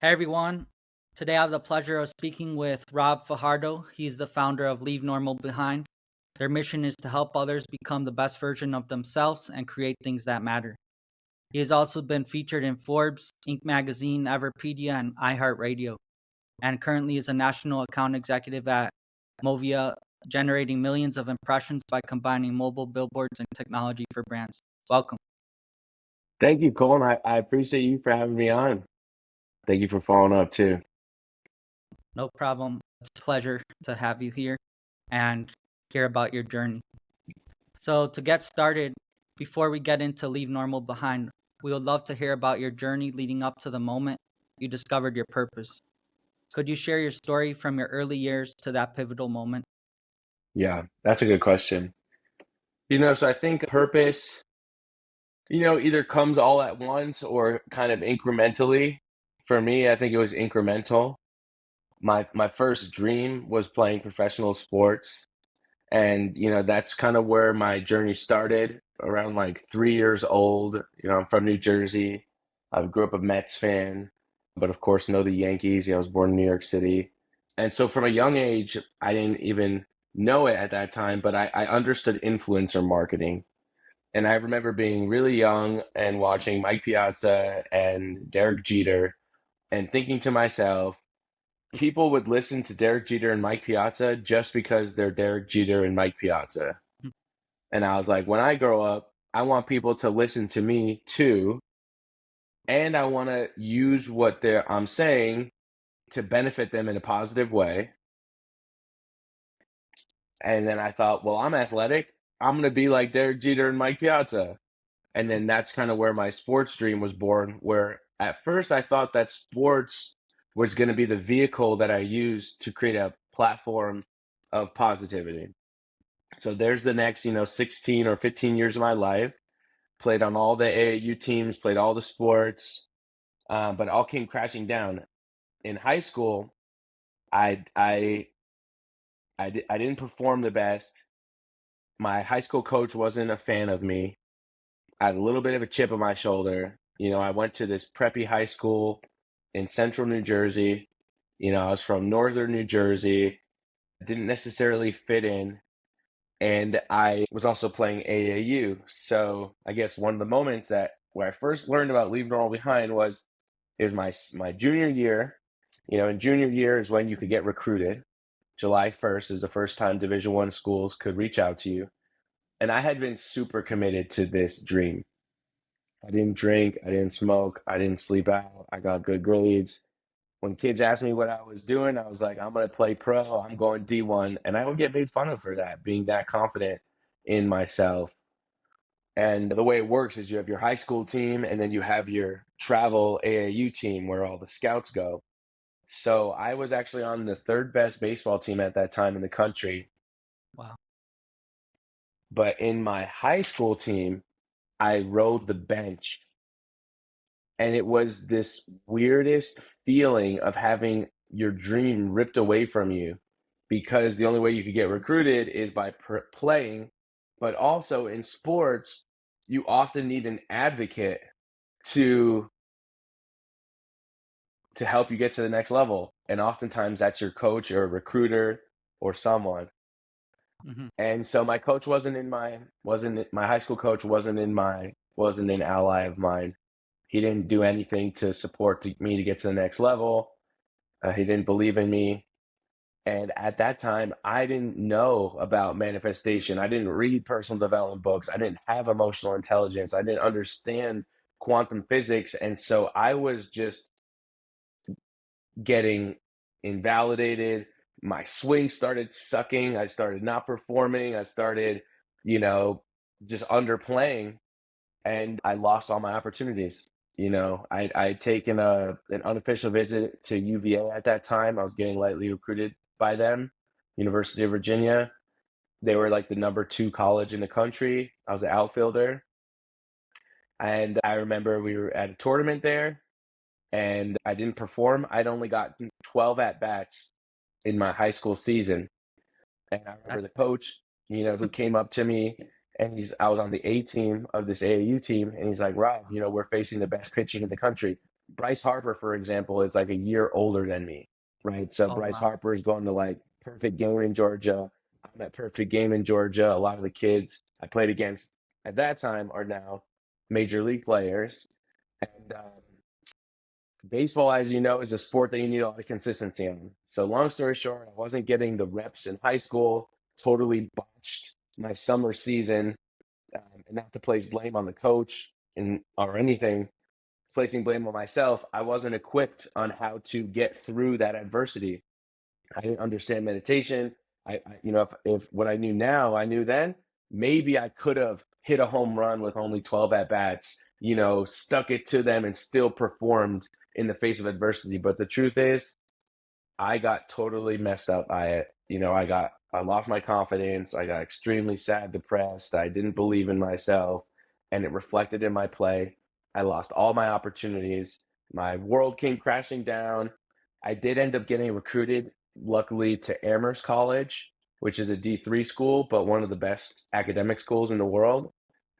Hey everyone. Today I have the pleasure of speaking with Rob Fajardo. He's the founder of Leave Normal Behind. Their mission is to help others become the best version of themselves and create things that matter. He has also been featured in Forbes, Inc. magazine, Everpedia, and iHeartRadio, and currently is a national account executive at Movia, generating millions of impressions by combining mobile billboards and technology for brands. Welcome. Thank you, Colton. I appreciate you for having me on. Thank you for following up too. No problem. It's a pleasure to have you here and hear about your journey. So, to get started, before we get into Leave Normal Behind, we would love to hear about your journey leading up to the moment you discovered your purpose. Could you share your story from your early years to that pivotal moment? Yeah, that's a good question. So I think purpose, either comes all at once or kind of incrementally. For me, I think it was incremental. My first dream was playing professional sports. And, that's kind of where my journey started around like 3 years old. I'm from New Jersey. I grew up a Mets fan, but of course, know the Yankees. I was born in New York City. And so from a young age, I didn't even know it at that time, but I understood influencer marketing. And I remember being really young and watching Mike Piazza and Derek Jeter and thinking to myself, people would listen to Derek Jeter and Mike Piazza just because they're Derek Jeter and Mike Piazza. Hmm. And I was like, when I grow up, I want people to listen to me too, and I want to use what I'm saying to benefit them in a positive way. And then I thought, well, I'm athletic. I'm going to be like Derek Jeter and Mike Piazza. And then that's kind of where my sports dream was born, where at first I thought that sports was going to be the vehicle that I used to create a platform of positivity. So there's the next, 16 or 15 years of my life. Played on all the AAU teams, played all the sports, but all came crashing down. In high school, I I I didn't perform the best. My high school coach wasn't a fan of me. I had a little bit of a chip on my shoulder. I went to this preppy high school in central New Jersey. I was from northern New Jersey, didn't necessarily fit in. And I was also playing AAU. So I guess one of the moments that where I first learned about leaving it all behind was it was my junior year. In junior year is when you could get recruited. July 1st is the first time Division One schools could reach out to you. And I had been super committed to this dream. I didn't drink, I didn't smoke, I didn't sleep out, I got good grades. When kids asked me what I was doing, I was like, I'm going to play pro, I'm going D1. And I would get made fun of for that, being that confident in myself. And the way it works is you have your high school team and then you have your travel AAU team where all the scouts go. So I was actually on the third best baseball team at that time in the country. Wow. But in my high school team, I rode the bench. And it was this weirdest feeling of having your dream ripped away from you because the only way you could get recruited is by playing. But also in sports, you often need an advocate to help you get to the next level. And oftentimes that's your coach or a recruiter or someone. Hmm. And so my coach wasn't my high school coach wasn't an ally of mine. He didn't do anything to support me to get to the next level. He didn't believe in me. And at that time, I didn't know about manifestation. I didn't read personal development books. I didn't have emotional intelligence. I didn't understand quantum physics. And so I was just getting invalidated. My swing started sucking. I started not performing. I started, you know, just underplaying, and I lost all my opportunities. I'd taken an unofficial visit to UVA at that time. I was getting lightly recruited by them, University of Virginia. They were like the number two college in the country. I was an outfielder. And I remember we were at a tournament there and I didn't perform. I'd only got 12 at bats in my high school season. And I remember That, the coach, who came up to me and I was on the A team of this AAU team. And he's like, Rob, we're facing the best pitching in the country. Bryce Harper, for example, is like a year older than me, right? So Oh Bryce wow. Harper is going to like Perfect Game in Georgia. I'm at Perfect Game in Georgia. A lot of the kids I played against at that time are now major league players. And baseball, as you know, is a sport that you need a lot of consistency on. So long story short, I wasn't getting the reps in high school, totally botched my summer season, and not to place blame on the coach or anything, placing blame on myself. I wasn't equipped on how to get through that adversity. I didn't understand meditation. If what I knew now, I knew then, maybe I could have hit a home run with only 12 at bats, stuck it to them and still performed in the face of adversity. But the truth is, I got totally messed up by it. I lost my confidence. I got extremely sad, depressed. I didn't believe in myself, and it reflected in my play. I lost all my opportunities. My world came crashing down. I did end up getting recruited, luckily, to Amherst College, which is a D3 school, but one of the best academic schools in the world.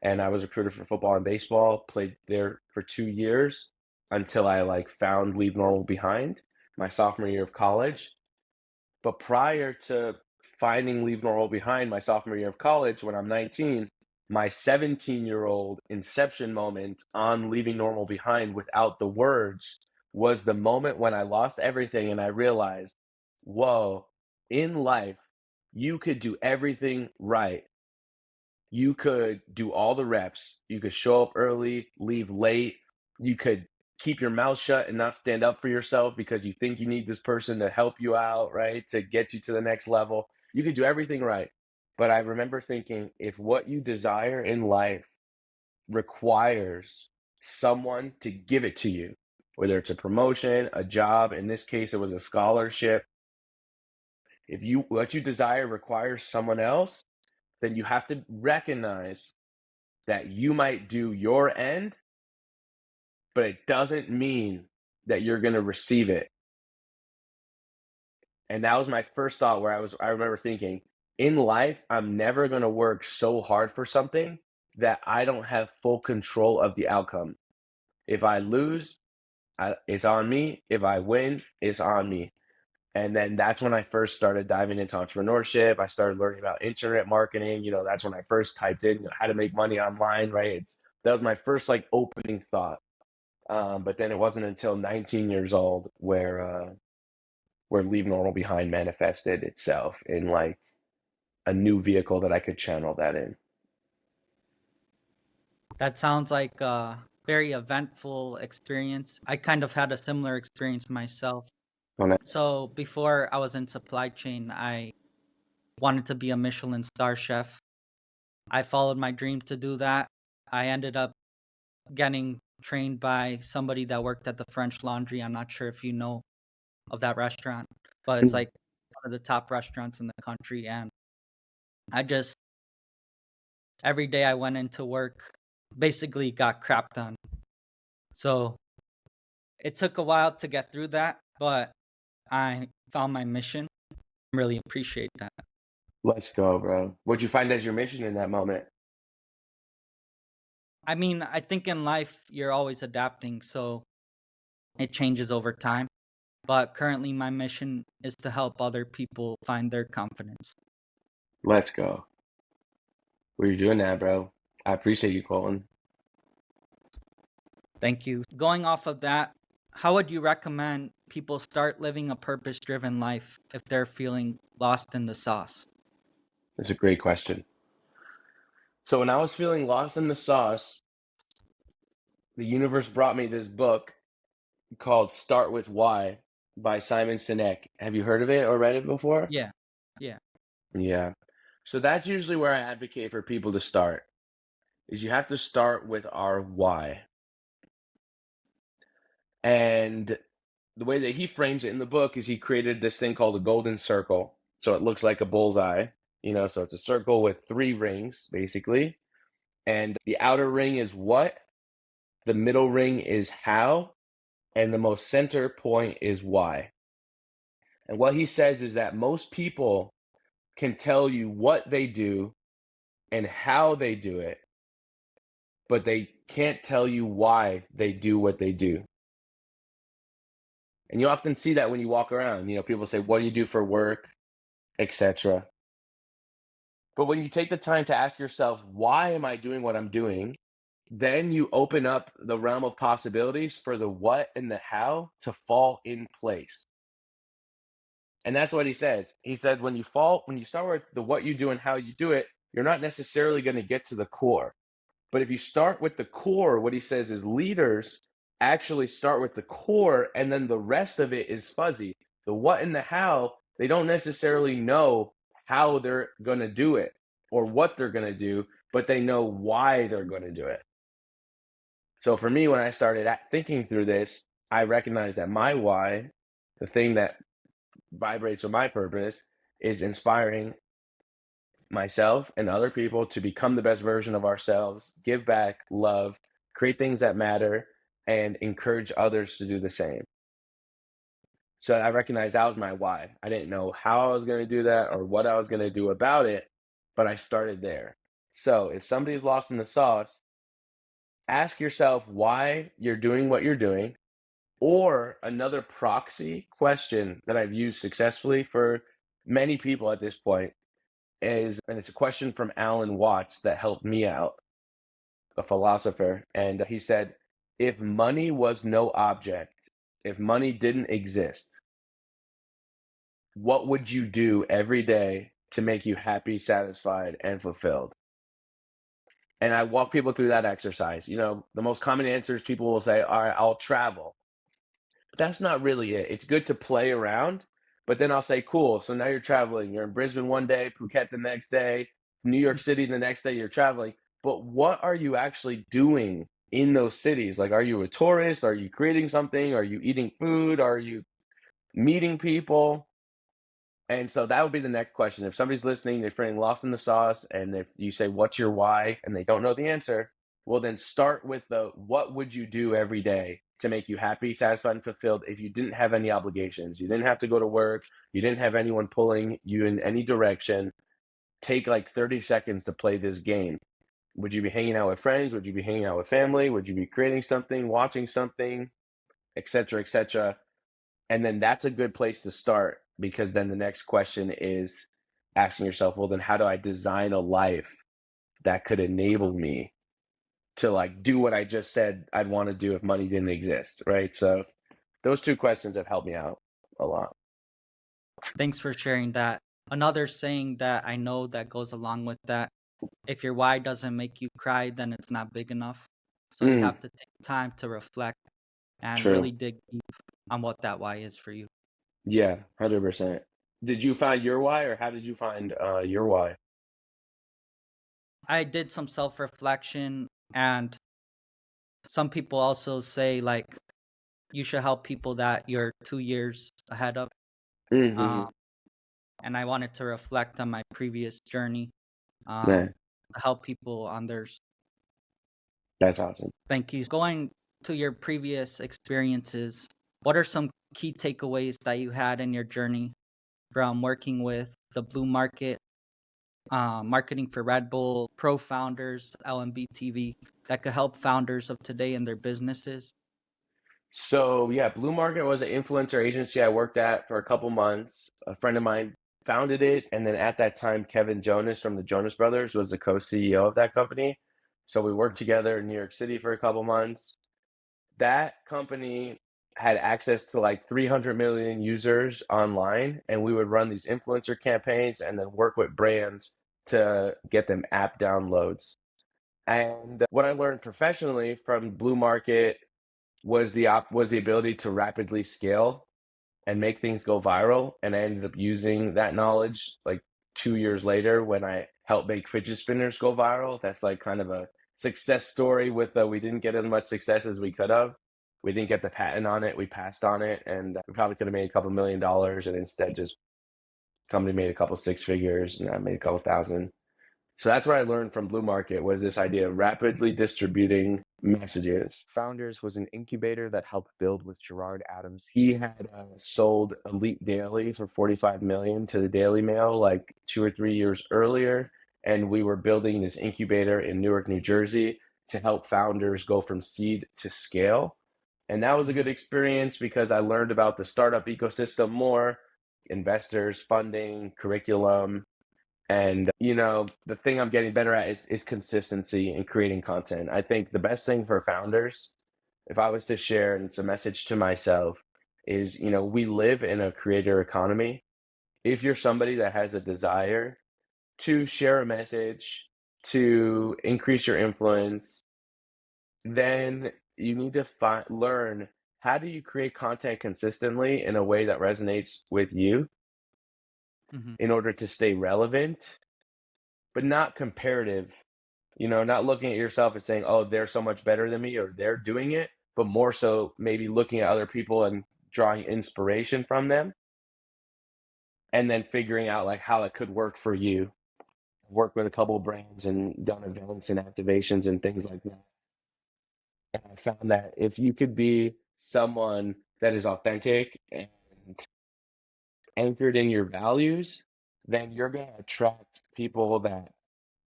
And I was recruited for football and baseball, played there for 2 years until I found Leave Normal behind my sophomore year of college. But prior to finding Leave Normal behind my sophomore year of college, when I'm 19, my 17-year-old inception moment on leaving normal behind without the words was the moment when I lost everything and I realized, whoa, in life, you could do everything right. You could do all the reps. You could show up early, leave late. You could keep your mouth shut and not stand up for yourself because you think you need this person to help you out, right? To get you to the next level. You could do everything right. But I remember thinking, if what you desire in life requires someone to give it to you, whether it's a promotion, a job, in this case, it was a scholarship. If what you desire requires someone else, then you have to recognize that you might do your end, but it doesn't mean that you're going to receive it. And that was my first thought where I remember thinking, in life, I'm never going to work so hard for something that I don't have full control of the outcome. If I lose, it's on me. If I win, it's on me. And then that's when I first started diving into entrepreneurship. I started learning about internet marketing. That's when I first typed in how to make money online, right? That was my first opening thought. But then it wasn't until 19 years old where Leave Normal Behind manifested itself in a new vehicle that I could channel that in. That sounds like a very eventful experience. I kind of had a similar experience myself. When I, So before I was in supply chain, I wanted to be a Michelin star chef. I followed my dream to do that. I ended up getting trained by somebody that worked at the French Laundry. I'm not sure if you know of that restaurant, but it's like one of the top restaurants in the country. And I just, every day I went into work, basically got crapped on. So it took a while to get through that, but I found my mission. Really appreciate that. let's go, bro. What'd you find as your mission in that moment? I mean, I think in life you're always adapting, so it changes over time. But currently, my mission is to help other people find their confidence. Let's go. What are you doing that, bro? I appreciate you, Colton. Thank you. Going off of that, how would you recommend people start living a purpose driven life if they're feeling lost in the sauce? That's a great question. So when I was feeling lost in the sauce, the universe brought me this book called Start With Why by Simon Sinek. Have you heard of it or read it before? Yeah, yeah. Yeah. So that's usually where I advocate for people to start, is you have to start with our why. And the way that he frames it in the book is he created this thing called a golden circle. So it looks like a bullseye, so it's a circle with three rings, basically. And the outer ring is what, the middle ring is how, and the most center point is why. And what he says is that most people can tell you what they do and how they do it, but they can't tell you why they do what they do. And you often see that when you walk around. People say, "What do you do for work?" etc. But when you take the time to ask yourself, "Why am I doing what I'm doing?" then you open up the realm of possibilities for the what and the how to fall in place. And that's what he says. He said, when you start with the what you do and how you do it, you're not necessarily going to get to the core. But if you start with the core, what he says is leaders actually start with the core, and then the rest of it is fuzzy. The what and the how, they don't necessarily know how they're going to do it or what they're going to do, but they know why they're going to do it. So for me, when I started thinking through this, I recognized that my why, the thing that vibrates with my purpose, is inspiring myself and other people to become the best version of ourselves, give back, love, create things that matter, and encourage others to do the same. So I recognized that was my why. I didn't know how I was going to do that or what I was going to do about it, but I started there. So if somebody's lost in the sauce, ask yourself why you're doing what you're doing. Or another proxy question that I've used successfully for many people at this point is, and it's a question from Alan Watts that helped me out, a philosopher. And he said, if money was no object, if money didn't exist, what would you do every day to make you happy, satisfied, and fulfilled? And I walk people through that exercise. The most common answers people will say, all right, I'll travel. But that's not really it. It's good to play around, but then I'll say, cool. So now you're traveling. You're in Brisbane one day, Phuket the next day, New York City the next day, you're traveling. But what are you actually doing in those cities? Like, are you a tourist? Are you creating something? Are you eating food? Are you meeting people? And so that would be the next question. If somebody's listening, they're feeling lost in the sauce, and if you say, what's your why? And they don't know the answer, well, then start with the what would you do every day to make you happy, satisfied, and fulfilled if you didn't have any obligations? You didn't have to go to work. You didn't have anyone pulling you in any direction. Take like 30 seconds to play this game. Would you be hanging out with friends? Would you be hanging out with family? Would you be creating something, watching something, etc., etc.? And then that's a good place to start, because then the next question is asking yourself, well, then how do I design a life that could enable me to like do what I just said I'd want to do if money didn't exist, right? So those two questions have helped me out a lot. Thanks for sharing that. Another saying that I know that goes along with that, if your why doesn't make you cry, then it's not big enough. So you Mm, have to take time to reflect and true. really dig deep on what that why is for you. Yeah, 100%. Did you find your why, or how did you find your why? I did some self-reflection, and some people also say like you should help people that you're 2 years ahead of. Hmm. Um, and I wanted to reflect on my previous journey, Man, to help people on theirs. that's awesome. Thank you. Going to your previous experiences, what are some key takeaways that you had in your journey from working with the Blue Market, marketing for Red Bull, Pro Founders, LNB TV, that could help founders of today in their businesses? So yeah, Blue Market was an influencer agency I worked at for a couple months. A friend of mine founded it, and then at that time, Kevin Jonas from the Jonas Brothers was the co-CEO of that company. So we worked together in New York City for a couple months. That company had access to like 300 million users online, and we would run these influencer campaigns and then work with brands to get them app downloads. And what I learned professionally from Blue Market was the ability to rapidly scale and make things go viral. And I ended up using that knowledge like 2 years later when I helped make fidget spinners go viral. That's like kind of a success story with we didn't get as much success as we could have. We didn't get the patent on it. We passed on it, and we probably could have made a couple $1 million, and instead just company made a couple six figures, and I made a couple thousand. So that's what I learned from Blue Market, was this idea of rapidly distributing messages. Founders was an incubator that helped build with Gerard Adams. He had sold Elite Daily for 45 million to the Daily Mail like 2 or 3 years earlier, and we were building this incubator in Newark, New Jersey, to help founders go from seed to scale. And that was a Mhm. good experience because I learned about the startup ecosystem more, investors, funding, curriculum. And, the thing I'm getting better at is consistency in creating content. I think the best thing for founders, if I was to share, and it's a message to myself, is, we live in a creator economy. If you're somebody that has a desire to share a message, to increase your influence, then you need to learn how do you create content consistently in a way that resonates with you Mhm. in order to stay relevant, but not comparative. Not looking at yourself and saying, oh, they're so much better than me or they're doing it, but more so maybe looking at other people and drawing inspiration from them and then figuring out like how it could work for you. Worked with a couple of brands and done events and activations and things like that. And I found that if you could be someone that is authentic and anchored in your values, then you're going to attract people that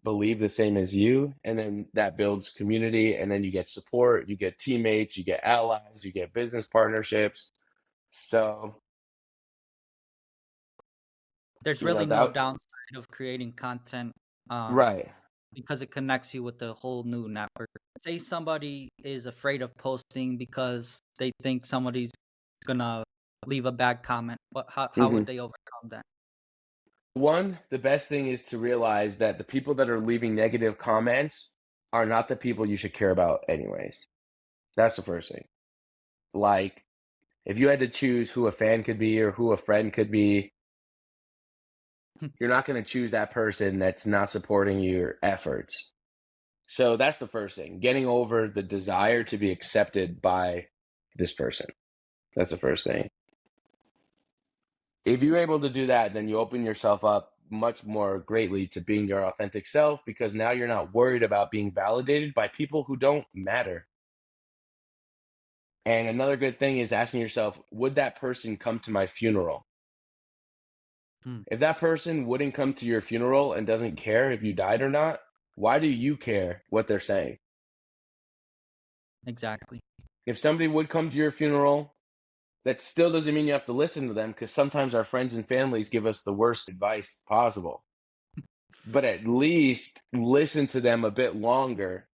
believe the same as you. And then that builds community. And then you get support, you get teammates, you get allies, you get business partnerships. So, There's really no that, downside of creating content, um, right. because it connects you with a whole new network. Say somebody is afraid of posting because they think somebody's gonna leave a bad comment. How hmm would they overcome that? One, the best thing is to realize that the people that are leaving negative comments are not the people you should care about, anyways. That's the first thing. Like, if you had to choose who a fan could be or who a friend could be, you're not going to choose that person that's not supporting your efforts. So that's the first thing. Getting over the desire to be accepted by this person. That's the first thing. If you're able to do that, then you open yourself up much more greatly to being your authentic self because now you're not worried about being validated by people who don't matter. And another good thing is asking yourself, would that person come to my funeral? Hmm, If that person wouldn't come to your funeral and doesn't care if you died or not, why do you care what they're saying? exactly. If somebody would come to your funeral, that still doesn't mean you have to listen to them because sometimes our friends and families give us the worst advice possible. But at least listen to them a bit longer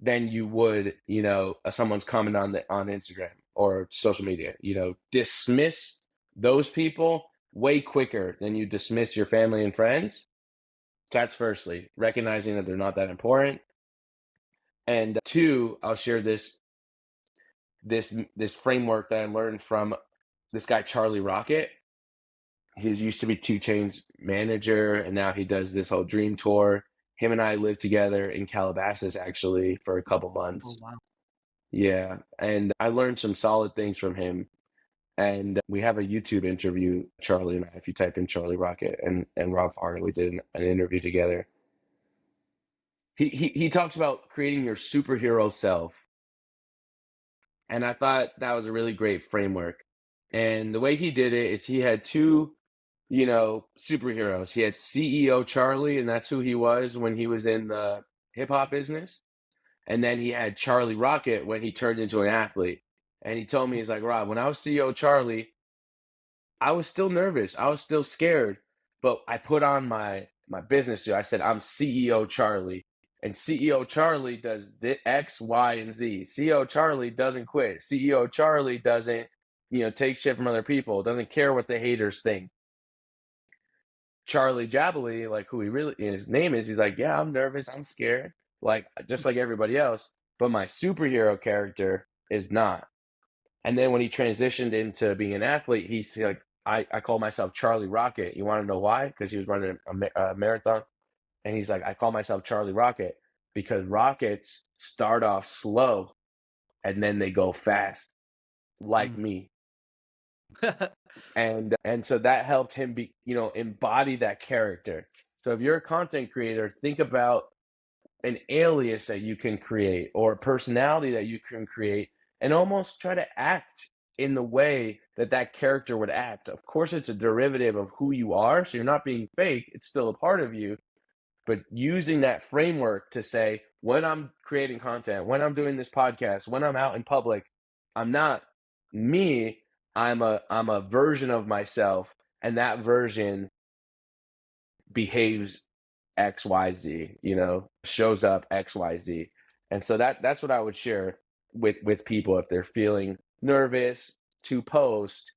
than you would, someone's comment on Instagram or social media. Dismiss those people way quicker than you dismiss your family and friends. That's firstly, recognizing that they're not that important. And two, I'll share this framework that I learned from this guy Charlie Rocket. He used to be 2 Chainz manager, and now he does this whole dream tour. Him and I lived together in Calabasas actually for a couple Oh months. wow. Yeah, and I learned some solid things from him. And we have a YouTube interview, Charlie and I. If you type in Charlie Rocket and Rob Fargo, we did an interview together. He talks about creating your superhero self, and I thought that was a really great framework. And the way he did it is he had two, superheroes. He had CEO Charlie, and that's who he was when he was in the hip hop business. And then he had Charlie Rocket when he turned into an athlete. And he told me, he's like, Rob, when I was CEO Charlie, I was still nervous. I was still scared, but I put on my business suit. I said, I'm CEO Charlie. And CEO Charlie does the X, Y, and Z. CEO Charlie doesn't quit. CEO Charlie doesn't, take shit from other people, doesn't care what the haters think. Charlie Jabbly, like who he really his name is, he's like, yeah, I'm nervous, I'm scared, like just like everybody else, but my superhero character is not. And then when he transitioned into being an athlete, he's like, I call myself Charlie Rocket. You want to know why? Because he was running a marathon, and he's like, I call myself Charlie Rocket because rockets start off slow and then they go fast, like Mm. me. And so that helped him be, embody that character. So if you're a content creator, think about an alias that you can create or a personality that you can create and almost try to act in the way that that character would act. Of course, it's a derivative of who you are, so you're not being fake, it's still a part of you, but using that framework to say, when I'm creating content, when I'm doing this podcast, when I'm out in public, I'm not me. I'm a version of myself, and that version behaves XYZ, shows up XYZ. And so that's what I would share with people if they're feeling nervous to post.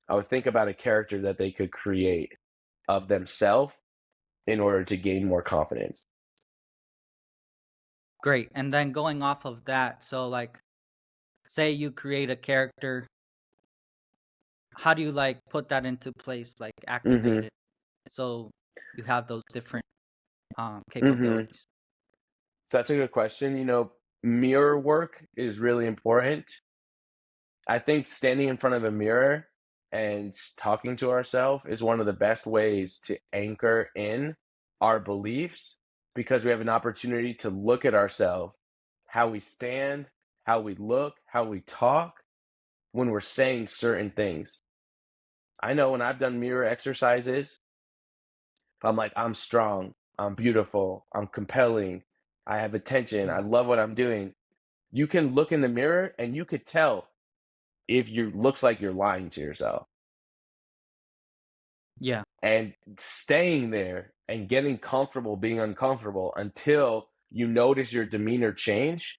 I would think about a character that they could create of themselves in order to gain more confidence. Great. And then going off of that, so like say you create a character, how do you like put that into place, like activate Mhm. it so you have those different Mhm. capabilities? That's a good question. Mirror work is really important. I think standing in front of a mirror and talking to ourselves is one of the best ways to anchor in our beliefs because we have an opportunity to look at ourselves, how we stand, how we look, how we talk when we're saying certain things. I know when I've done mirror exercises, I'm like, I'm strong, I'm beautiful, I'm compelling, I have attention, I Yeah. love what I'm doing. You can look in the mirror and you could tell if you looks like you're lying to yourself. Yeah. And staying there and getting comfortable being uncomfortable until you notice your demeanor change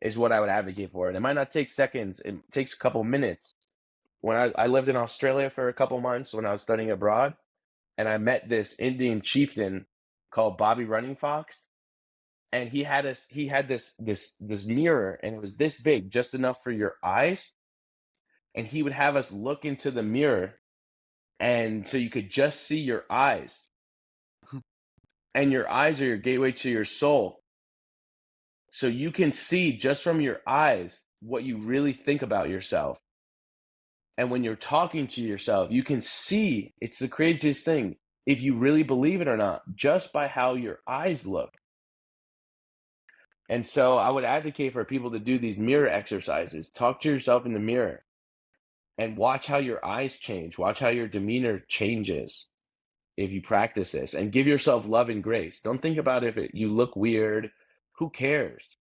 is what I would advocate for. And it might not take seconds, it takes a couple minutes. When I lived in Australia for a couple months when I was studying abroad, and I met this Indian chieftain called Bobby Running Fox. And he had this mirror, and it was this big, just enough for your eyes. And he would have us look into the mirror, and so you could just see your eyes. And your eyes are your gateway to your soul. So you can see just from your eyes what you really think about yourself. And when you're talking to yourself, you can see it's the craziest thing if you really believe it or not, just by how your eyes look. And so I would advocate for people to do these mirror exercises. Talk to yourself in the mirror and watch how your eyes change. Watch how your demeanor changes if you practice this and give yourself love and grace. Don't think about if you look weird. Who cares?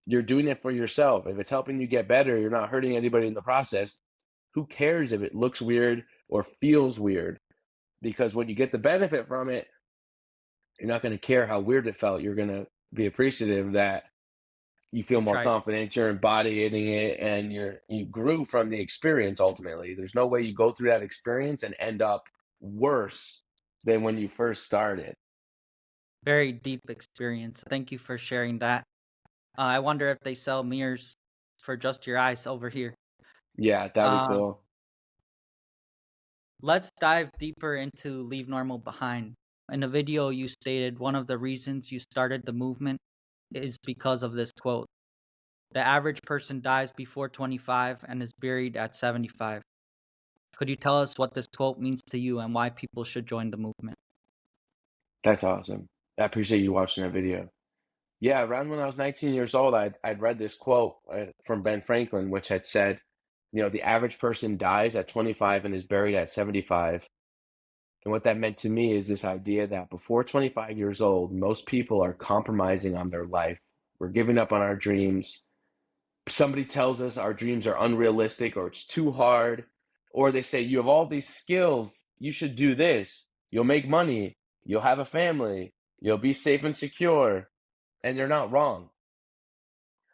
You're doing it for yourself. If it's helping you get better, you're not hurting anybody in the process. Who cares if it looks weird or feels weird? Because when you get the benefit from it, you're not going to care how weird it felt. You're going to be appreciative that you feel You more tried. confident, you're embodying it, and you grew from the experience ultimately. There's no way you go through that experience and end up worse than when you first started. Very deep experience. Thank you for sharing that. I wonder if they sell mirrors for just your eyes over here. Yeah, that'd be Um, cool. let's dive deeper into Leave Normal Behind. In the video, you stated one of the reasons you started the movement is because of this quote. The average person dies before 25 and is buried at 75. Could you tell us what this quote means to you and why people should join the movement? That's awesome. I appreciate you watching that video. Yeah, around when I was 19 years old, I'd read this quote from Ben Franklin, which had said, the average person dies at 25 and is buried at 75. And what that meant to me is this idea that before 25 years old, most people are compromising on their life. We're giving up on our dreams. Somebody tells us our dreams are unrealistic or it's too hard, or they say, you have all these skills, you should do this. You'll make money, you'll have a family, you'll be safe and secure. And they're not wrong.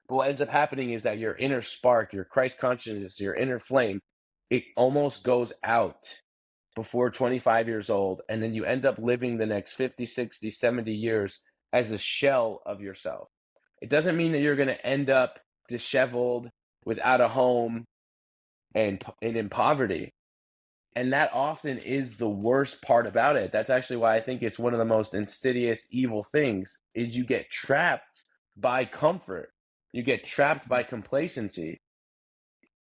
But what ends up happening is that your inner spark, your Christ consciousness, your inner flame, it almost goes out before 25 years old. And then you end up living the next 50, 60, 70 years as a shell of yourself. It doesn't mean that you're going to end up disheveled, without a home, and in poverty. And that often is the worst part about it. That's actually why I think it's one of the most insidious, evil things is you get trapped by comfort. You get trapped by complacency.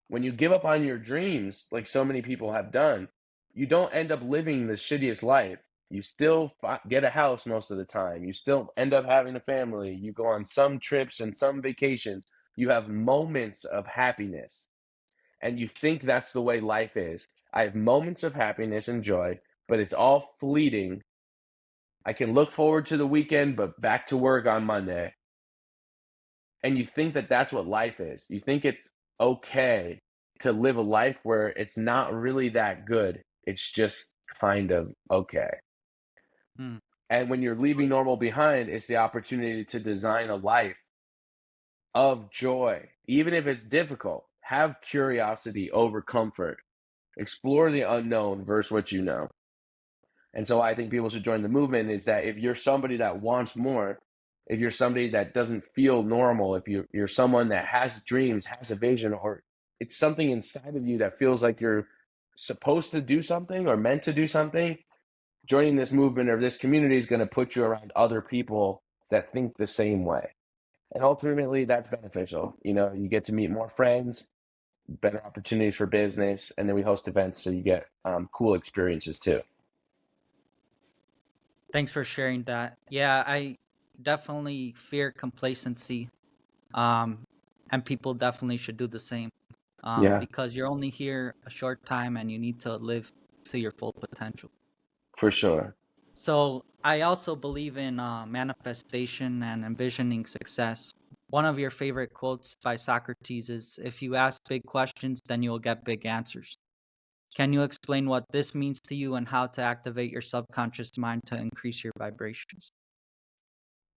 When you give up on your dreams, like so many people have done, you don't end up living the shittiest life. You still get a house most of the time. You still end up having a family. You go on some trips and some vacations. You have moments of happiness and you think that's the way life is. I have moments of happiness and joy, but it's all fleeting. I can look forward to the weekend, but back to work on Monday. And you think that that's what life is. You think it's okay to live a life where it's not really that good. It's just kind of okay. Mm. And when you're So, leaving normal behind, it's the opportunity to design a life of joy, even if it's difficult. Have curiosity over comfort. Explore the unknown versus what you know. And so I think people should join the movement is that if you're somebody that wants more, if you're somebody that doesn't feel normal, if you're someone that has dreams, has a vision, or it's something inside of you that feels like you're supposed to do something or meant to do something, joining this movement or this community is going to put you around other people that think the same way. And ultimately, that's beneficial. You know, you get to meet more friends, better opportunities for business, and then we host events so you get cool experiences too. thanks for sharing that. Yeah, I definitely fear complacency. Um, and people definitely should do the same. Yeah, Because you're only here a short time and you need to live to your full potential. for sure. So I also believe in manifestation and envisioning success. One of your favorite quotes by Socrates is, "If you ask big questions, then you will get big answers." Can you explain what this means to you and how to activate your subconscious mind to increase your vibrations?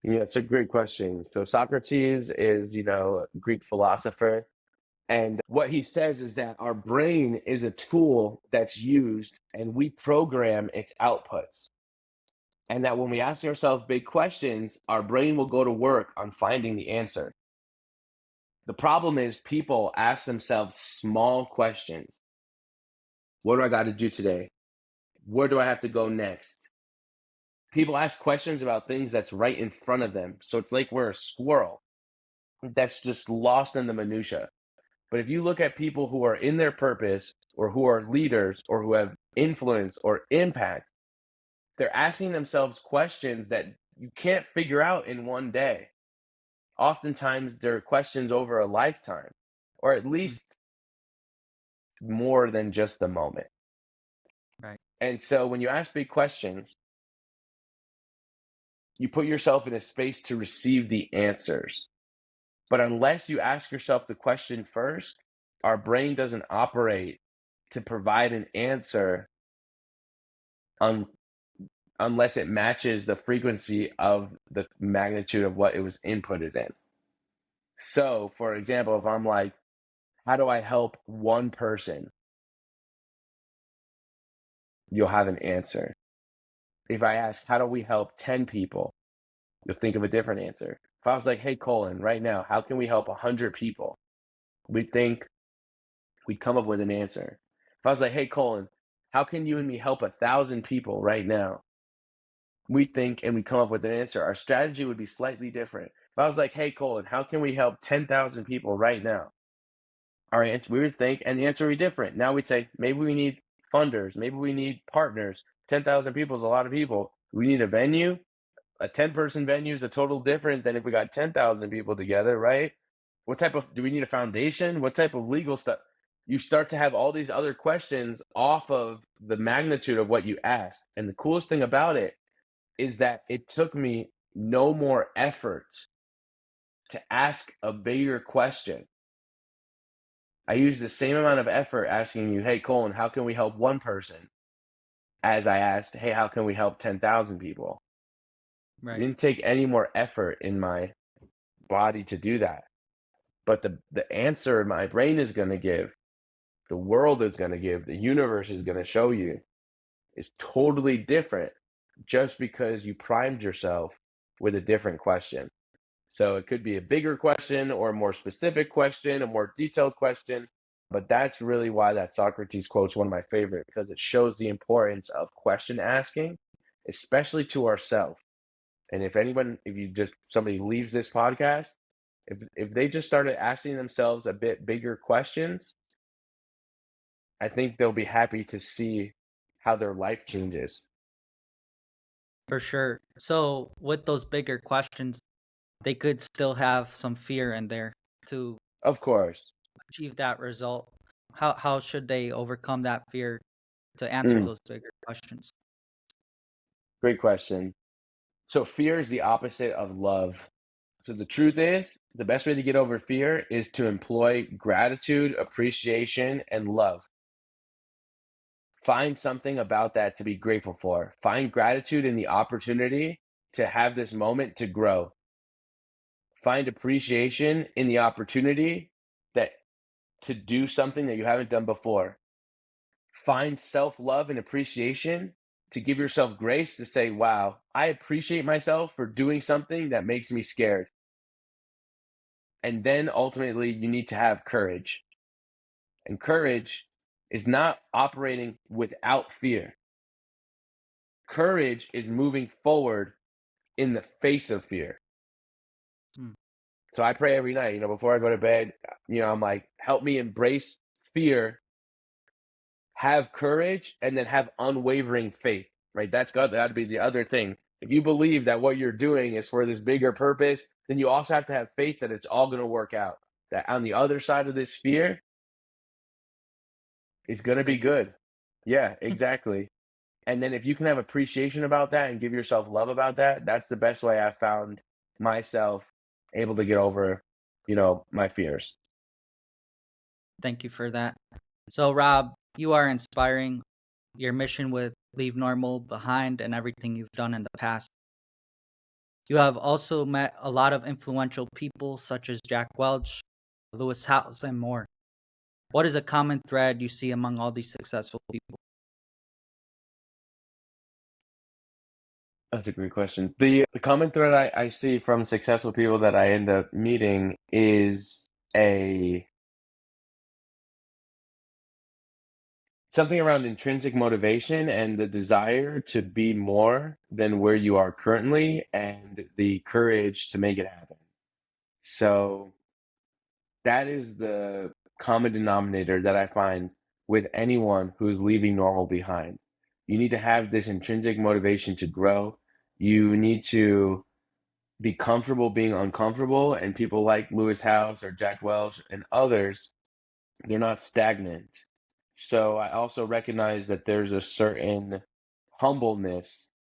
Yeah, it's a great question. So Socrates is, a Greek philosopher. And what he says is that our brain is a tool that's used and we program its outputs. And that when we ask ourselves big questions, our brain will go to work on finding the answer. The problem is people ask themselves small questions. What do I got to do today? Where do I have to go next? People ask questions about things that's right in front of them. So it's like we're a squirrel that's just lost in the minutia. But if you look at people who are in their purpose or who are leaders or who have influence or impact, they're asking themselves questions that you can't figure out in one day. Oftentimes, they're questions over a lifetime, or at Mm. least more than just the moment. Right. And so when you ask big questions, you put yourself in a space to receive the answers. But unless you ask yourself the question first, our brain doesn't operate to provide an answer un- unless it matches the frequency of the magnitude of what it was inputted in. So, for example, if I'm like, how do I help one person? You'll have an answer. If I ask, how do we help 10 people? You'll think of a different answer. If I was like, hey, Colin, right now, how can we help 100 people? We'd come up with an answer. If I was like, hey, Colin, how can you and me help 1,000 people right now? We think and we come up with an answer. Our strategy would be slightly different. If I was like, hey, Colin, how can we help 10,000 people right now? Our answer, we would think, and the answer would be different. Now we'd say, maybe we need funders, maybe we need partners. 10,000 people is a lot of people. We need a venue. A 10-person venue is a total different than if we got 10,000 people together, right? What type of, do we need a foundation? What type of legal stuff? You start to have all these other questions off of the magnitude of what you asked. And the coolest thing about it is that it took me no more effort to ask a bigger question. I used the same amount of effort asking you, hey, Colin, how can we help one person? As I asked, hey, how can we help 10,000 people? It Right. didn't take any more effort in my body to do that. But the answer my brain is going to give, the world is going to give, the universe is going to show you is totally different just because you primed yourself with a different question. So it could be a bigger question or a more specific question, a more detailed question. But that's really why that Socrates quote is one of my favorite because it shows the importance of question asking, especially to ourselves. And if you just somebody leaves this podcast, if they just started asking themselves a bit bigger questions, I think they'll be happy to see how their life changes. For sure. So with those bigger questions, they could still have some fear in there to Of course. achieve that result. How should they overcome that fear to answer Mm, those bigger questions? great question. So fear is the opposite of love. So the truth is, the best way to get over fear is to employ gratitude, appreciation, and love. Find something about that to be grateful for. Find gratitude in the opportunity to have this moment to grow. Find appreciation in the opportunity that to do something that you haven't done before. Find self-love and appreciation to give yourself grace to say, wow, I appreciate myself for doing something that makes me scared. And then ultimately, you need to have courage. And courage is not operating without fear. Courage is moving forward in the face of fear. Mm. So I pray every night, before I go to bed, I'm like, help me embrace fear, have courage, and then have unwavering faith, right? That's got to be the other thing. If you believe that what you're doing is for this bigger purpose, then you also have to have faith that it's all going to work out. That on the other side of this fear, it's going It's to be gonna be good. Yeah, exactly. And then if you can have appreciation about that and give yourself love about that, that's the best way I've found myself able to get over, my fears. Thank you for that. So, Rob, you are inspiring. Your mission with Leave Normal Behind and everything you've done in the past. You have also met a lot of influential people such as Jack Welch, Lewis Howes, and more. What is a common thread you see among all these successful people? That's a great question. The common thread I see from successful people that I end up meeting is a something around intrinsic motivation and the desire to be more than where you are currently and the courage to make it happen. So that is the common denominator that I find with anyone who's leaving normal behind. You need to have this intrinsic motivation to grow. You need to be comfortable being uncomfortable. And people like Lewis House or Jack Welch and others, they're not stagnant. So I also recognize that there's a certain humbleness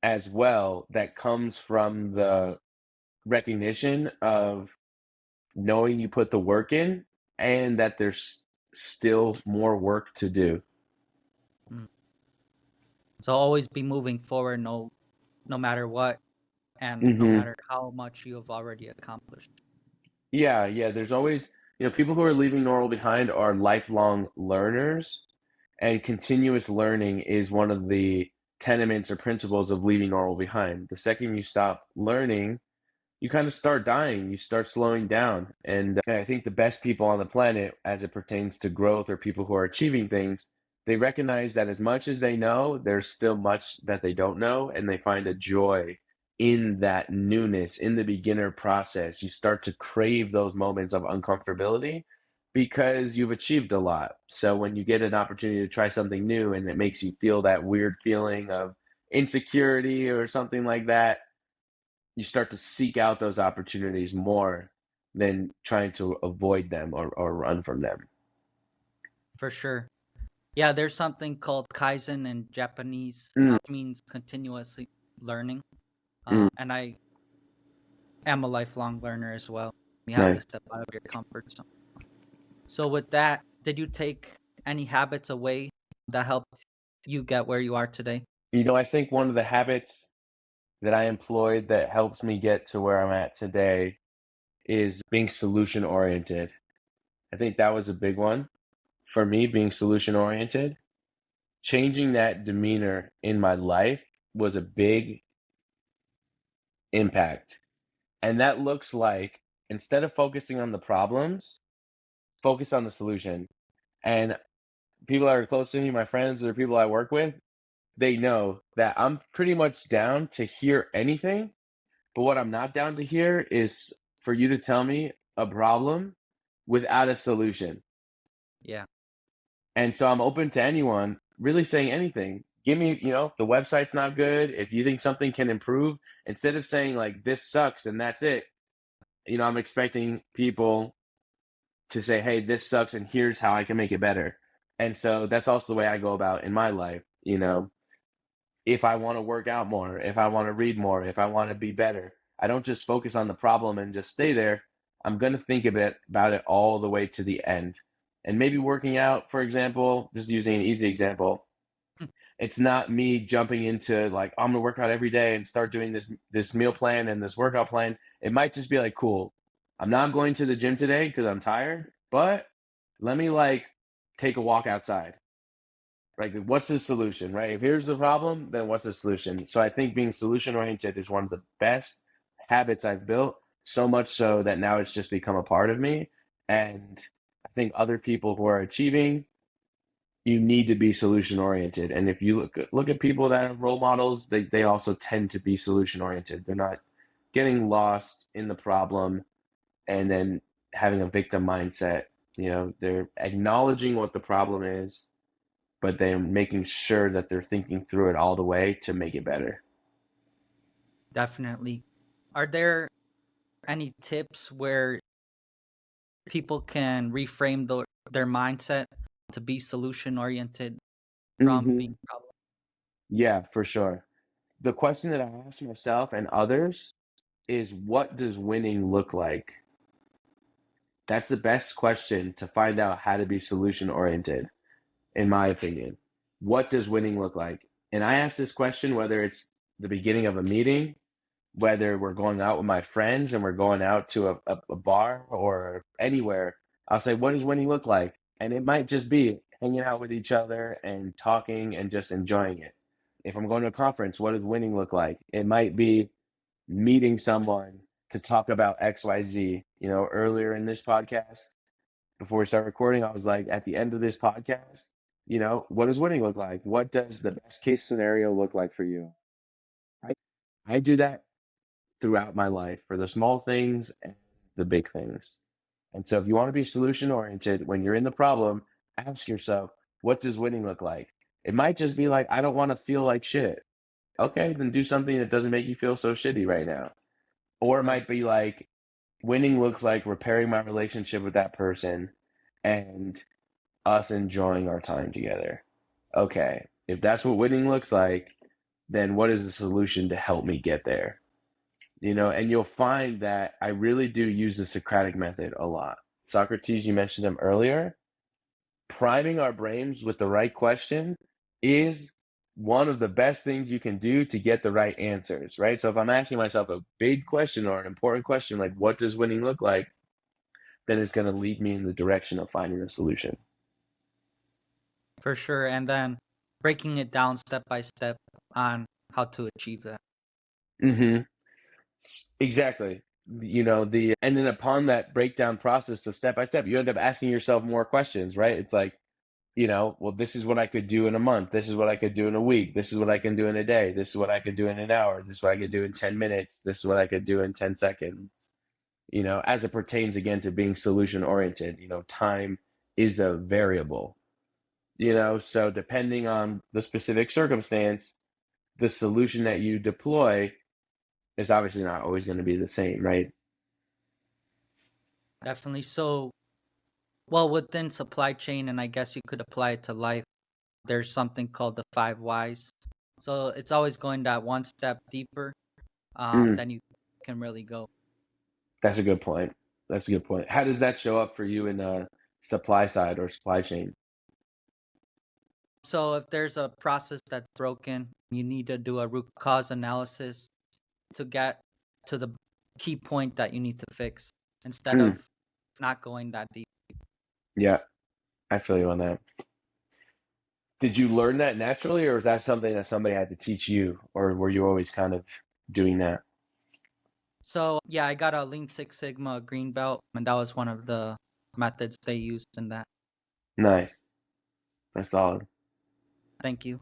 as well that comes from the recognition of knowing you put the work in and that there's still more work to do. Mm. So always be moving forward, no matter what, and no Hmm. matter how much you have already accomplished. Yeah, yeah. There's always, people who are leaving normal behind are lifelong learners, and continuous learning is one of the tenements or principles of leaving normal behind. The second you stop learning, you kind of start dying, you start slowing down. And I think the best people on the planet, as it pertains to growth or people who are achieving things, they recognize that as much as they know, there's still much that they don't know, and they find a joy in that newness, in the beginner process. You start to crave those moments of uncomfortability because you've achieved a lot. So when you get an opportunity to try something new and it makes you feel that weird feeling of insecurity or something like that, you start to seek out those opportunities more than trying to avoid them or run from them. For sure. Yeah, there's something called Kaizen in Japanese, Mm, which means continuously learning. mm, And I am a lifelong learner as well. You have to nice. step out of your comfort zone. So, with that, did you take any habits away that helped you get where you are today? I think one of the habits that I employed that helps me get to where I'm at today is being solution oriented. I think that was a big one for me, being solution oriented. Changing that demeanor in my life was a big impact. And that looks like instead of focusing on the problems, focus on the solution. And people that are close to me, my friends or people I work with, they know that I'm pretty much down to hear anything. But what I'm not down to hear is for you to tell me a problem without a solution. Yeah, And so I'm open to anyone really saying anything. Give me, if the website's not good, if you think something can improve, instead of saying like this sucks and that's it, I'm expecting people to say, hey, this sucks and here's how I can make it better. And so that's also the way I go about in my life. If I want to work out more, if I want to read more, if I want to be better, I don't just focus on the problem and just stay there. I'm going to think a bit about it all the way to the end. And maybe working out, for example, just using an easy example, it's not me jumping into like, I'm gonna work out every day and start doing this meal plan and this workout plan. It might just be like, cool, I'm not going to the gym today because I'm tired, but let me like take a walk outside. Like, what's the solution, right? If here's the problem, then what's the solution? So I think being solution oriented is one of the best habits I've built, so much so that now it's just become a part of me. And I think other people who are achieving, you need to be solution oriented. And if you look at people that are role models, they also tend to be solution oriented. They're not getting lost in the problem and then having a victim mindset. You know, they're acknowledging what the problem is, but they're making sure that they're thinking through it all the way to make it better. Definitely. Are there any tips where people can reframe their mindset to be solution oriented from being Hmm. problem? Yeah, for sure. The question that I ask myself and others is, what does winning look like? That's the best question to find out how to be solution oriented, in my opinion. What does winning look like? And I ask this question whether it's the beginning of a meeting, whether we're going out with my friends and we're going out to a bar or anywhere. I'll say, what does winning look like? And it might just be hanging out with each other and talking and just enjoying it. If I'm going to a conference, what does winning look like? It might be meeting someone to talk about XYZ. You know, earlier in this podcast, before we start recording, I was like, at the end of this podcast, you know, what does winning look like? What does the best case scenario look like for you? I, I do that throughout my life for the small things and the big things. And so if you want to be solution oriented, when you're in the problem, ask yourself, what does winning look like? It might just be like, I don't want to feel like shit. Okay, then do something that doesn't make you feel so shitty right now. Or it Right. might be like, winning looks like repairing my relationship with that person and us enjoying our time together. Okay, if that's what winning looks like, then what is the solution to help me get there? You know, and you'll find that I really do use the Socratic method a lot. Socrates, you mentioned him earlier. Priming our brains with the right question is one of the best things you can do to get the right answers, right? So if I'm asking myself a big question or an important question, like what does winning look like, then it's going to lead me in the direction of finding a solution. For sure. And then breaking it down step by step on how to achieve that. Hmm. Exactly. You know, and then upon that breakdown process of step by step, you end up asking yourself more questions, right? It's like, you know, well, this is what I could do in a month. This is what I could do in a week. This is what I can do in a day. This is what I could do in an hour. This is what I could do in 10 minutes. This is what I could do in 10 seconds. You know, as it pertains again to being solution oriented, you know, time is a variable, you know, so depending on the specific circumstance, the solution that you deploy is obviously not always going to be the same, right? Definitely. So, well, within supply chain, and I guess you could apply it to life, there's something called the five whys. So it's always going that one step deeper Mm, than you can really go. that's a good point. That's a good point. How does that show up for you in the supply side or supply chain? So if there's a process that's broken, you need to do a root cause analysis to get to the key point that you need to fix instead Mm, of not going that deep. yeah, I feel you on that. Did you learn that naturally, or was that something that somebody had to teach you, or were you always kind of doing that? So yeah, I got a Lean Six Sigma green belt, and that was one of the methods they used in that. Nice. That's solid. Thank you.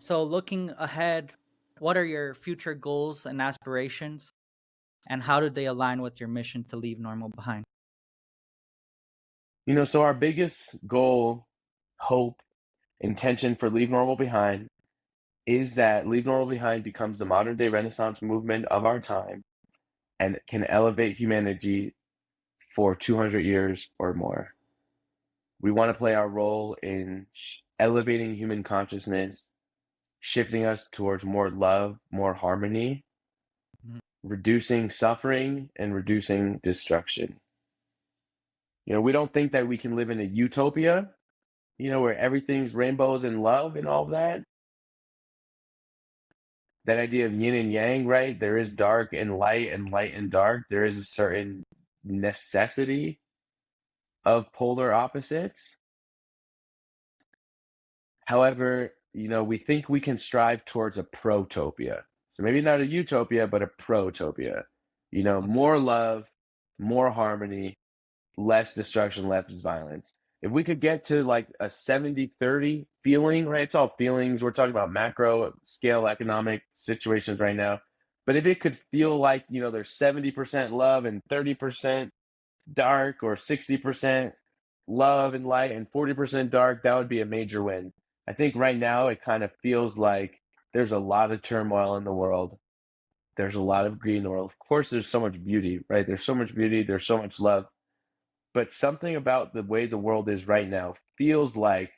So looking ahead, what are your future goals and aspirations, and how do they align with your mission to leave normal behind? You know, so our biggest goal, hope, intention for Leave Normal Behind is that Leave Normal Behind becomes the modern day Renaissance movement of our time and can elevate humanity for 200 years or more. We want to play our role in elevating human consciousness, shifting us towards more love, more harmony, Mhm. reducing suffering and reducing destruction. We don't think that we can live in a utopia, where everything's rainbows and love and all that. That idea of yin and yang, right? There is dark and light and dark. There is a certain necessity of polar opposites. However, we think we can strive towards a protopia. So maybe not a utopia, but a protopia. More love, more harmony, less destruction, less violence. If we could get to like a 70-30 feeling, right? It's all feelings. We're talking about macro scale economic situations right now. But if it could feel like, there's 70% love and 30% dark, or 60% love and light and 40% dark, that would be a major win. I think right now it kind of feels like there's a lot of turmoil in the world. There's a lot of greed in the world. Of course, there's so much beauty, right? There's so much beauty. There's so much love. But something about the way the world is right now feels like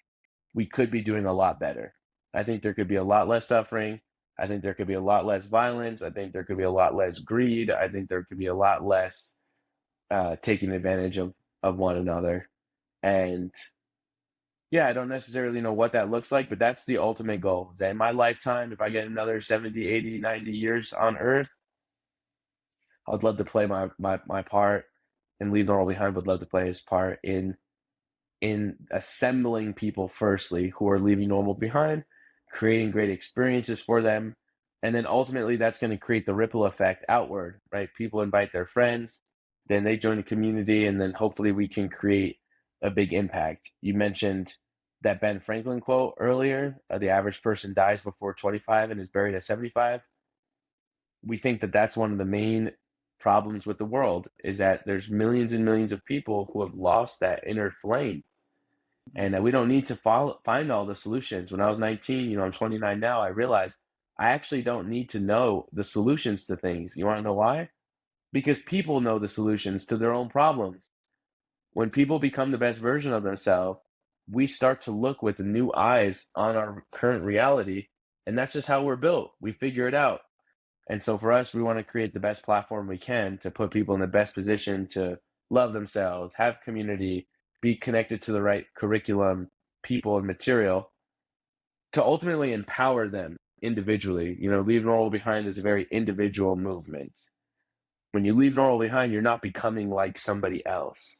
we could be doing a lot better. I think there could be a lot less suffering. I think there could be a lot less violence. I think there could be a lot less greed. I think there could be a lot less taking advantage of one another. And yeah, I don't necessarily know what that looks like, but that's the ultimate goal. Is that in my lifetime, if I get another 70, 80, 90 years on Earth, I'd love to play my part, and Leave Normal Behind would love to play his part in assembling people, firstly, who are leaving normal behind, creating great experiences for them, and then ultimately that's going to create the ripple effect outward, right? People invite their friends, then they join the community, and then hopefully we can create a big impact. You mentioned that Ben Franklin quote earlier, the average person dies before 25 and is buried at 75. We think that that's one of the main problems with the world, is that there's millions and millions of people who have lost that inner flame, and we don't need to find all the solutions. When I was 19, I'm 29 now, I realized I actually don't need to know the solutions to things. You want to know why? Because people know the solutions to their own problems. When people become the best version of themselves, we start to look with new eyes on our current reality. And that's just how we're built. We figure it out. And so for us, we want to create the best platform we can to put people in the best position to love themselves, have community, be connected to the right curriculum, people, and material to ultimately empower them individually. Leave Normal Behind is a very individual movement. When you leave normal behind, you're not becoming like somebody else.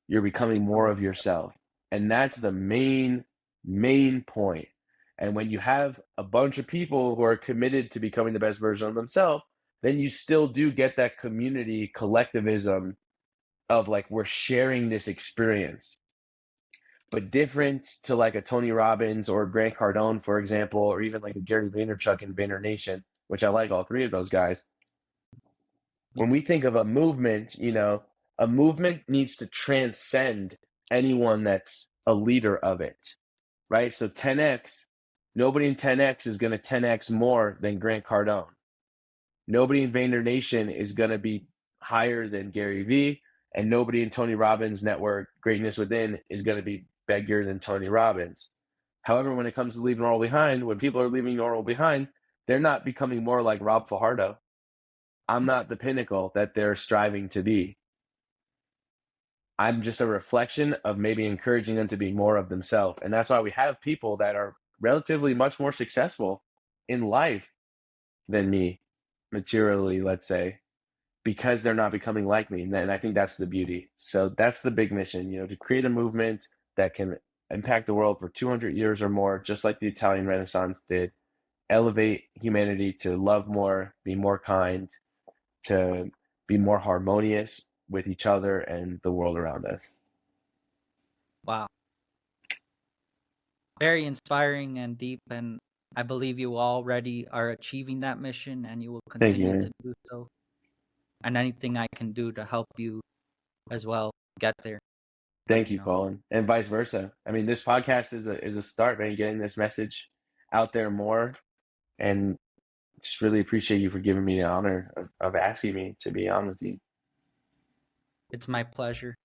You're becoming more of yourself. And that's the main point. And when you have a bunch of people who are committed to becoming the best version of themselves, then you still do get that community collectivism of like, we're sharing this experience. But different to like a Tony Robbins or Grant Cardone, for example, or even like a Gary Vaynerchuk in Vayner Nation, which I like all three of those guys. When we think of a movement, a movement needs to transcend anyone that's a leader of it, right? So 10X, nobody in 10X is going to 10X more than Grant Cardone. Nobody in Vayner Nation is going to be higher than Gary Vee, and nobody in Tony Robbins' network, Greatness Within, is going to be bigger than Tony Robbins. However, when it comes to leaving normal behind, when people are leaving normal behind, they're not becoming more like Rob Fajardo. I'm not the pinnacle that they're striving to be. I'm just a reflection of maybe encouraging them to be more of themselves. And that's why we have people that are relatively much more successful in life than me, materially, let's say, because they're not becoming like me. And I think that's the beauty. So that's the big mission, to create a movement that can impact the world for 200 years or more, just like the Italian Renaissance did, elevate humanity to love more, be more kind, to be more harmonious with each other and the world around us. Wow. Very inspiring and deep, and I believe you already are achieving that mission, and you will Thank you, continue man. to do so. And anything I can do to help you as well get there, let Thank me you, know. Colin, and vice versa. I mean, this podcast is a start, man, getting this message out there more, and just really appreciate you for giving me the honor of asking me to be on with you. It's my pleasure.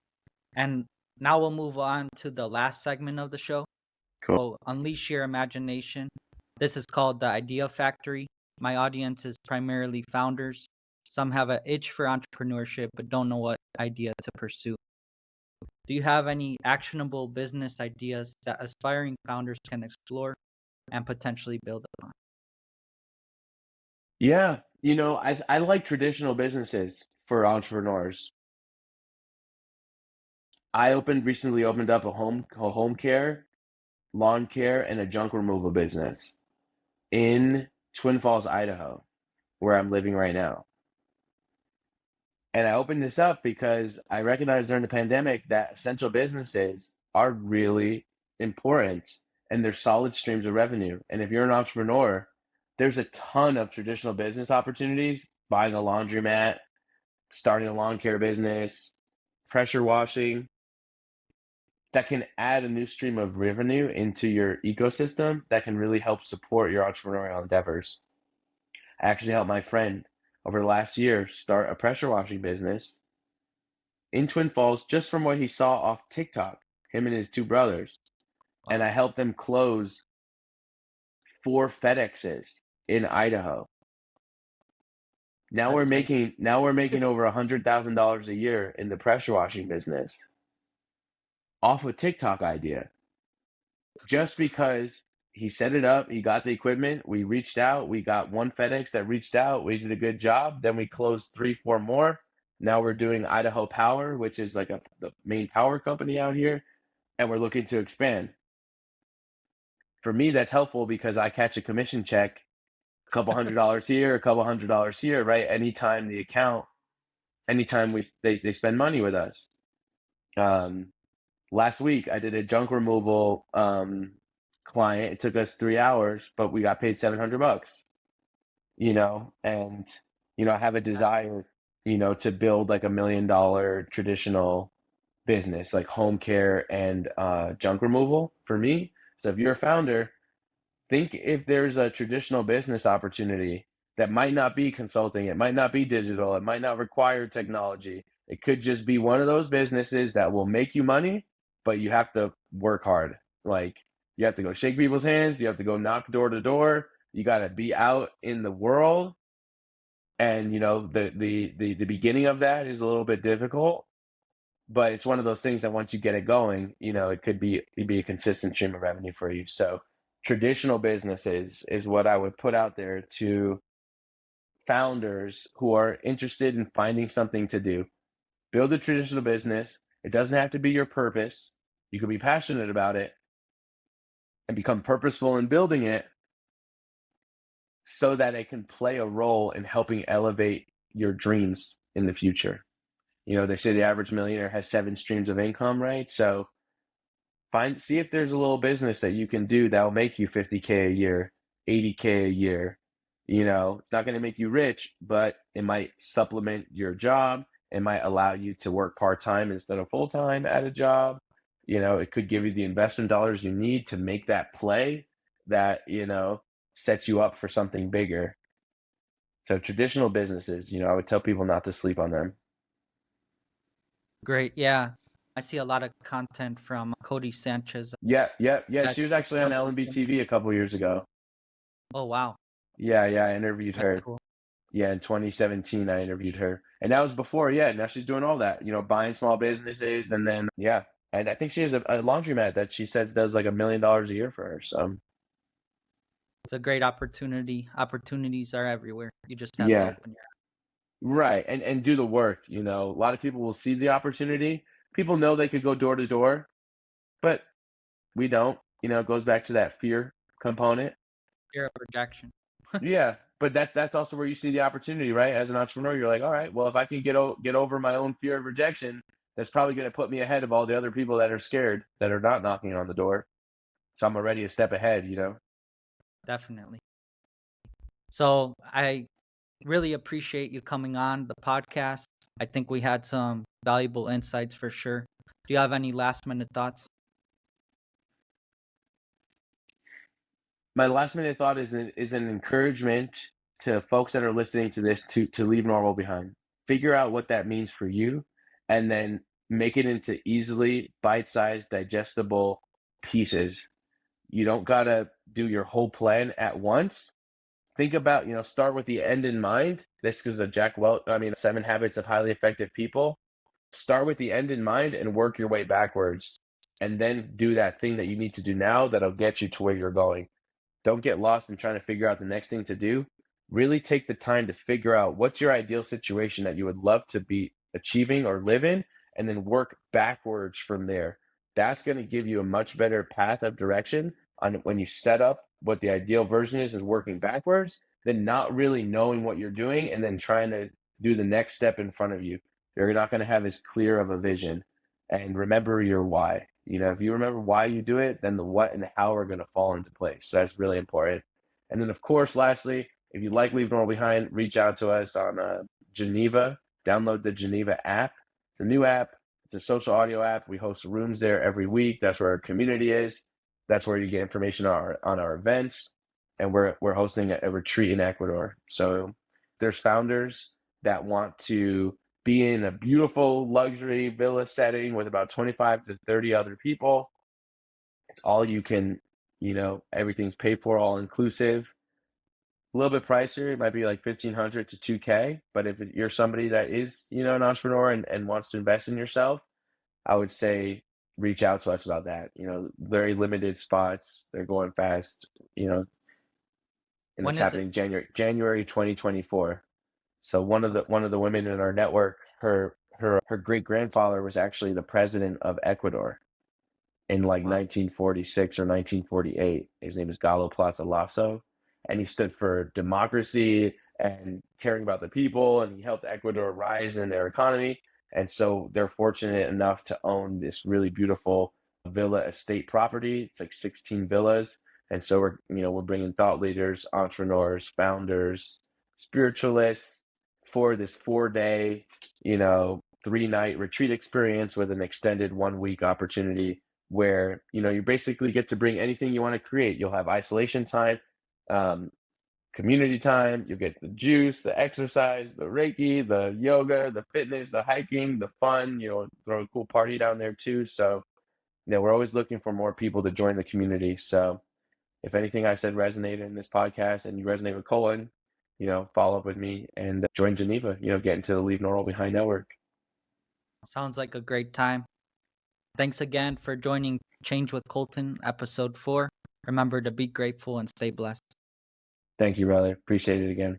And now we'll move on to the last segment of the show. Cool. We'll unleash your imagination. This is called the Idea Factory. My audience is primarily founders, Some have an itch for entrepreneurship but don't know what idea to pursue. Do you have any actionable business ideas that aspiring founders can explore and potentially build upon? Yeah, I like traditional businesses for entrepreneurs. Recently opened up a home care, lawn care, and a junk removal business in Twin Falls, Idaho, where I'm living right now. And I opened this up because I recognized during the pandemic that essential businesses are really important and they're solid streams of revenue. And if you're an entrepreneur, there's a ton of traditional business opportunities, buying a laundromat, starting a lawn care business, pressure washing, that can add a new stream of revenue into your ecosystem that can really help support your entrepreneurial endeavors. I actually helped my friend over the last year start a pressure washing business in Twin Falls just from what he saw off TikTok, him and his two brothers. And Wow, I helped them close 4 FedExes in Idaho. Now that's we're great. making over $100,000 a year in the pressure washing business off a TikTok idea. Just because he set it up, he got the equipment, we reached out, we got one FedEx that reached out, we did a good job, then we closed 3, 4 more. Now we're doing Idaho Power, which is like the main power company out here, and we're looking to expand. For me, that's helpful because I catch a commission check, a couple $100 here, a couple $100 here, right? Anytime they spend money with us. Um, Last week I did a junk removal client. It took us 3 hours, but we got paid $700. And I have a desire, to build like $1 million traditional business, like home care and junk removal for me. So if you're a founder, think if there's a traditional business opportunity that might not be consulting, it might not be digital, it might not require technology. It could just be one of those businesses that will make you money, but you have to work hard. Like you have to go shake people's hands, you have to go knock door to door, you got to be out in the world. And the beginning of that is a little bit difficult, but it's one of those things that once you get it going, it'd be a consistent stream of revenue for you. So traditional businesses is what I would put out there to founders who are interested in finding something to do. Build a traditional business. It doesn't have to be your purpose. You can be passionate about it and become purposeful in building it so that it can play a role in helping elevate your dreams in the future. They say the average millionaire has 7 streams of income, right? So see if there's a little business that you can do that'll make you 50K a year, 80K a year. It's not going to make you rich, but it might supplement your job. It might allow you to work part-time instead of full-time at a job. It could give you the investment dollars you need to make that play that, sets you up for something bigger. So traditional businesses, I would tell people not to sleep on them. Great. Yeah. I see a lot of content from Cody Sanchez. Yeah, yeah, yeah. That's She was actually on something LNB to TV a couple years ago. Oh, wow. Yeah, yeah, I interviewed That's her. cool. Yeah, in 2017, I interviewed her. And that was before, yeah, now she's doing all that, buying small businesses. And then, yeah. And I think she has a laundromat that she says does like $1 million a year for her. So, It's a great opportunity. Opportunities are everywhere. You just have to yeah, open your right. And do the work. A lot of people will see the opportunity. People know they could go door to door, but we don't. It goes back to that fear component. fear of rejection. Yeah, but that's also where you see the opportunity, right? As an entrepreneur, you're like, all right, well, if I can get over my own fear of rejection, that's probably going to put me ahead of all the other people that are scared that are not knocking on the door. So I'm already a step ahead. Definitely. So I really appreciate you coming on the podcast. I think we had some valuable insights for sure. Do you have any last minute thoughts? My last minute thought is an encouragement to folks that are listening to this to leave normal behind. Figure out what that means for you, and then make it into easily bite-sized, digestible pieces. You don't gotta do your whole plan at once. think about, start with the end in mind. This is a Seven Habits of Highly Effective People. Start with the end in mind and work your way backwards. And then do that thing that you need to do now that'll get you to where you're going. Don't get lost in trying to figure out the next thing to do. Really take the time to figure out what's your ideal situation that you would love to be achieving or live in, and then work backwards from there. That's going to give you a much better path of direction on when you set up what the ideal version is and working backwards than not really knowing what you're doing and then trying to do the next step in front of you. You're not going to have as clear of a vision. And remember your why. If you remember why you do it, then the what and the how are going to fall into place. So that's really important. And then, of course, lastly, if you'd like Leave Normal Behind, reach out to us on Geneva. Download the Geneva app. It's a new app. It's a social audio app. We host rooms there every week. That's where our community is. That's where you get information on our events. And we're hosting a retreat in Ecuador. So there's founders that want to be in a beautiful luxury villa setting with about 25 to 30 other people. It's all you can, everything's paid for, all inclusive. A little bit pricier, it might be like 1,500 to 2K. But if you're somebody that is, an entrepreneur and wants to invest in yourself, I would say reach out to us about that. Very limited spots. They're going fast, and When it's is it? happening January 2024. So one of the women in our network, her great grandfather was actually the president of Ecuador in like Wow. 1946 or 1948. His name is Galo Plaza Lasso, and he stood for democracy and caring about the people, and he helped Ecuador rise in their economy. And so they're fortunate enough to own this really beautiful villa estate property. It's like 16 villas. And so we're bringing thought leaders, entrepreneurs, founders, spiritualists for this 4-day, 3-night retreat experience with an extended 1-week opportunity where you basically get to bring anything you want to create. You'll have isolation time, community time. You get the juice, the exercise, the Reiki, the yoga, the fitness, the hiking, the fun. Throw a cool party down there too. So we're always looking for more people to join the community. So if anything I said resonated in this podcast and you resonate with Colton, follow up with me and join Geneva. Get into the Leave Normal Behind network. Sounds like a great time. Thanks again for joining Change with Colton, episode 4. Remember to be grateful and stay blessed. Thank you, brother. Appreciate it again.